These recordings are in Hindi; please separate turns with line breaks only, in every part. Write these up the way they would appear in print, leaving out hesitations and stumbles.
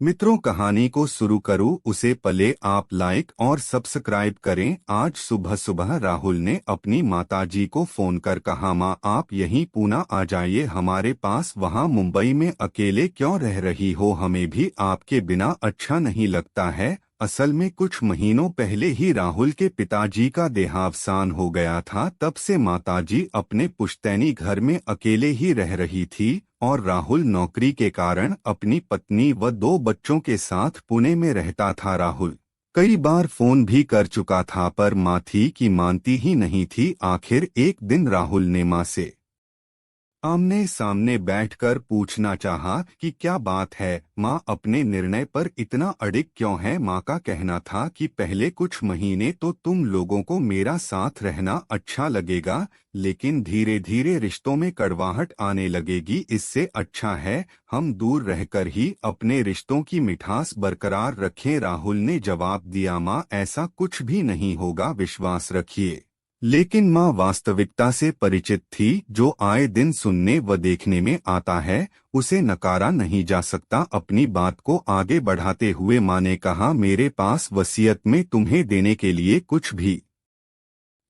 मित्रों, कहानी को शुरू करूं उसे पहले आप लाइक और सब्सक्राइब करें। आज सुबह सुबह राहुल ने अपनी माताजी को फोन कर कहा, माँ आप यहीं पूना आ जाइए हमारे पास। वहाँ मुंबई में अकेले क्यों रह रही हो? हमें भी आपके बिना अच्छा नहीं लगता है। असल में कुछ महीनों पहले ही राहुल के पिताजी का देहावसान हो गया था। तब से माताजी अपने पुश्तैनी घर में अकेले ही रह रही थी और राहुल नौकरी के कारण अपनी पत्नी व 2 बच्चों के साथ पुणे में रहता था। राहुल कई बार फोन भी कर चुका था पर माँ थी कि मानती ही नहीं थी। आखिर एक दिन राहुल ने माँ से आमने सामने बैठकर पूछना चाहा कि क्या बात है माँ, अपने निर्णय पर इतना अड़िग क्यों है? माँ का कहना था कि पहले कुछ महीने तो तुम लोगों को मेरा साथ रहना अच्छा लगेगा, लेकिन धीरे धीरे रिश्तों में कड़वाहट आने लगेगी। इससे अच्छा है हम दूर रहकर ही अपने रिश्तों की मिठास बरकरार रखें। राहुल ने जवाब दिया, माँ ऐसा कुछ भी नहीं होगा, विश्वास रखिए। लेकिन माँ वास्तविकता से परिचित थी। जो आए दिन सुनने व देखने में आता है उसे नकारा नहीं जा सकता। अपनी बात को आगे बढ़ाते हुए माँ ने कहा, मेरे पास वसीयत में तुम्हें देने के लिए कुछ भी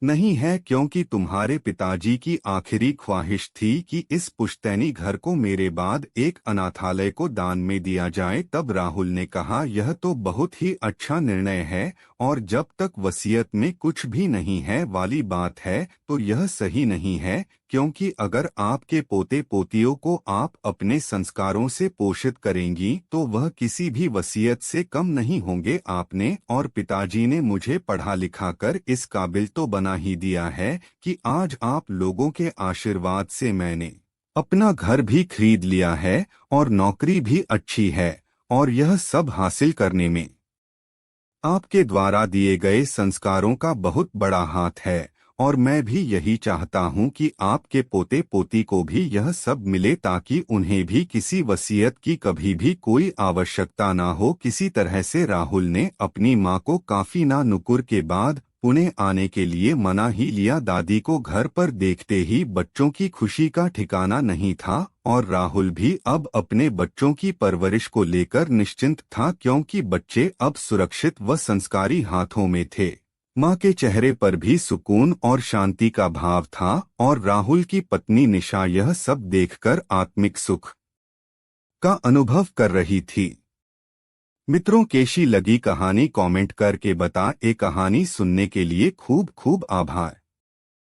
नहीं है, क्योंकि तुम्हारे पिताजी की आखिरी ख्वाहिश थी कि इस पुश्तैनी घर को मेरे बाद एक अनाथालय को दान में दिया जाए। तब राहुल ने कहा, यह तो बहुत ही अच्छा निर्णय है और जब तक वसीयत में कुछ भी नहीं है वाली बात है तो यह सही नहीं है, क्योंकि अगर आपके पोते पोतियों को आप अपने संस्कारों से पोषित करेंगी तो वह किसी भी वसीयत से कम नहीं होंगे। आपने और पिताजी ने मुझे पढ़ा लिखा कर इस काबिल तो बना ही दिया है कि आज आप लोगों के आशीर्वाद से मैंने अपना घर भी खरीद लिया है और नौकरी भी अच्छी है, और यह सब हासिल करने में आपके द्वारा दिए गए संस्कारों का बहुत बड़ा हाथ है। और मैं भी यही चाहता हूं कि आपके पोते पोती को भी यह सब मिले ताकि उन्हें भी किसी वसीयत की कभी भी कोई आवश्यकता ना हो। किसी तरह से राहुल ने अपनी मां को काफी ना नुकुर के बाद पुणे आने के लिए मना ही लिया। दादी को घर पर देखते ही बच्चों की खुशी का ठिकाना नहीं था और राहुल भी अब अपने बच्चों की परवरिश को लेकर निश्चिंत था, क्योंकि बच्चे अब सुरक्षित व संस्कारी हाथों में थे। माँ के चेहरे पर भी सुकून और शांति का भाव था और राहुल की पत्नी निशा यह सब देखकर आत्मिक सुख का अनुभव कर रही थी। मित्रों, कैसी लगी कहानी कमेंट करके बता। ये कहानी सुनने के लिए खूब खूब आभार।